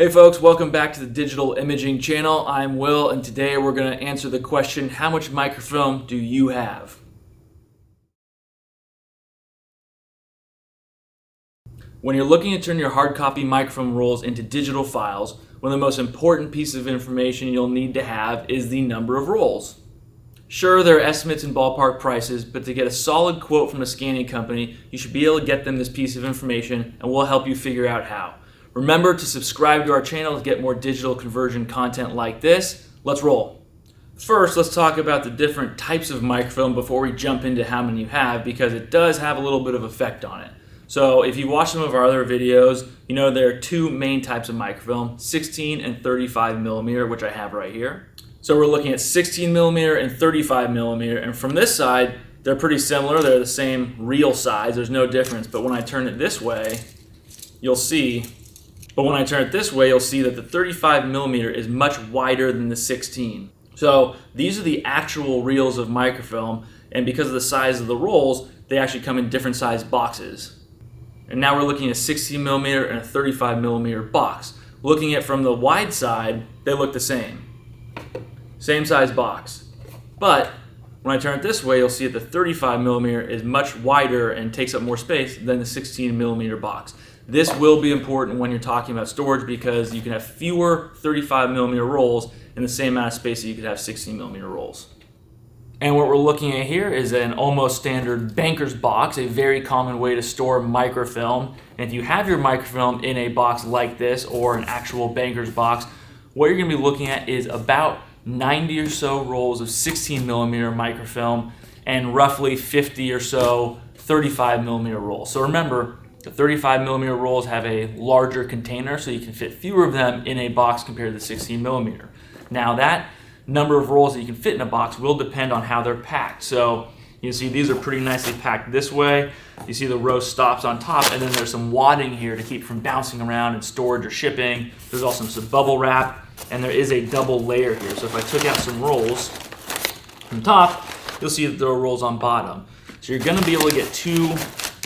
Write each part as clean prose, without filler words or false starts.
Hey folks, welcome back to the Digital Imaging channel. I'm Will, and today we're going to answer the question, how much microfilm do you have? When you're looking to turn your hard copy microfilm rolls into digital files, one of the most important pieces of information you'll need to have is the number of rolls. Sure, there are estimates and ballpark prices, but to get a solid quote from a scanning company, you should be able to get them this piece of information, and we'll help you figure out how. Remember to subscribe to our channel to get more digital conversion content like this. Let's roll. First, let's talk about the different types of microfilm before we jump into how many you have, because it does have a little bit of effect on it. So if you watch some of our other videos, you know there are two main types of microfilm, 16 and 35 millimeter, which I have right here. So we're looking at 16 millimeter and 35 millimeter, and from this side, they're pretty similar. They're the same real size. There's no difference. But when I turn it this way, you'll see that the 35 millimeter is much wider than the 16. So these are the actual reels of microfilm, and because of the size of the rolls, they actually come in different size boxes. And now we're looking at a 16 millimeter and a 35 millimeter box. Looking at from the wide side, they look the same. Same size box. But when I turn it this way, you'll see that the 35 millimeter is much wider and takes up more space than the 16 millimeter box. This will be important when you're talking about storage because you can have fewer 35 millimeter rolls in the same amount of space that you could have 16 millimeter rolls. And what we're looking at here is an almost standard banker's box, a very common way to store microfilm. And if you have your microfilm in a box like this or an actual banker's box, what you're going to be looking at is about 90 or so rolls of 16 millimeter microfilm and roughly 50 or so 35 millimeter rolls. So remember, the 35 millimeter rolls have a larger container, so you can fit fewer of them in a box compared to the 16 millimeter. Now that number of rolls that you can fit in a box will depend on how they're packed. So you see these are pretty nicely packed this way. You see the row stops on top, and then there's some wadding here to keep from bouncing around in storage or shipping. There's also some bubble wrap, and there is a double layer here. So if I took out some rolls from top, you'll see that there are rolls on bottom. So you're gonna be able to get two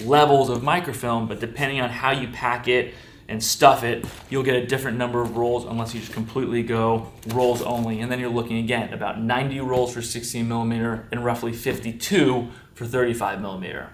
levels of microfilm, but depending on how you pack it and stuff it, you'll get a different number of rolls unless you just completely go rolls only. And then you're looking again about 90 rolls for 16 millimeter and roughly 52 for 35 millimeter.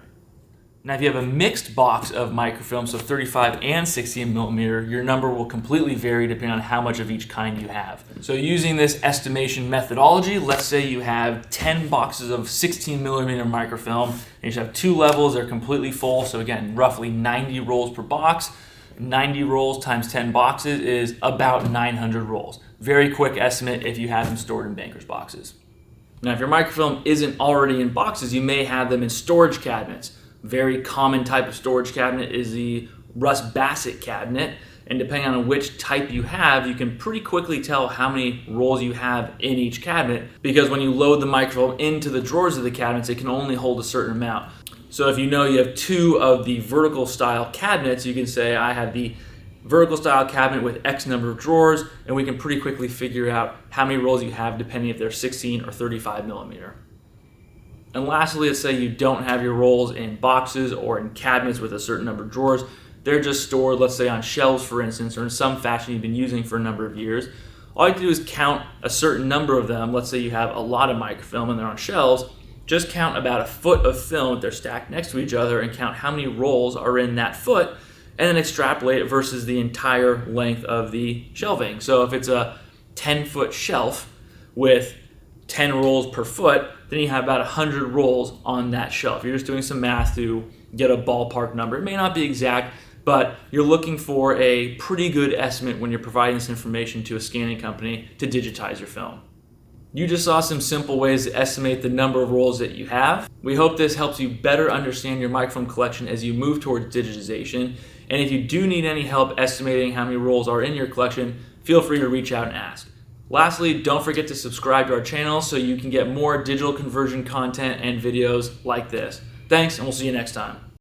Now if you have a mixed box of microfilm, so 35 and 16 millimeter, your number will completely vary depending on how much of each kind you have. So using this estimation methodology, let's say you have 10 boxes of 16 millimeter microfilm, and you should have two levels, they're completely full, so again, roughly 90 rolls per box. 90 rolls times 10 boxes is about 900 rolls. Very quick estimate if you have them stored in banker's boxes. Now if your microfilm isn't already in boxes, you may have them in storage cabinets. Very common type of storage cabinet is the Rust Bassett cabinet, and depending on which type you have, you can pretty quickly tell how many rolls you have in each cabinet, because when you load the microfilm into the drawers of the cabinets, it can only hold a certain amount. So if you know you have two of the vertical style cabinets, you can say I have the vertical style cabinet with X number of drawers, and we can pretty quickly figure out how many rolls you have depending if they're 16 or 35 millimeter. And lastly, let's say you don't have your rolls in boxes or in cabinets with a certain number of drawers. They're just stored, let's say on shelves for instance, or in some fashion you've been using for a number of years. All you have to do is count a certain number of them. Let's say you have a lot of microfilm and they're on shelves. Just count about a foot of film, they're stacked next to each other, and count how many rolls are in that foot, and then extrapolate it versus the entire length of the shelving. So if it's a 10-foot shelf with 10 rolls per foot, then you have about 100 rolls on that shelf. You're just doing some math to get a ballpark number. It may not be exact, but you're looking for a pretty good estimate when you're providing this information to a scanning company to digitize your film. You just saw some simple ways to estimate the number of rolls that you have. We hope this helps you better understand your microfilm collection as you move towards digitization. And if you do need any help estimating how many rolls are in your collection, feel free to reach out and ask. Lastly, don't forget to subscribe to our channel so you can get more digital conversion content and videos like this. Thanks, and we'll see you next time.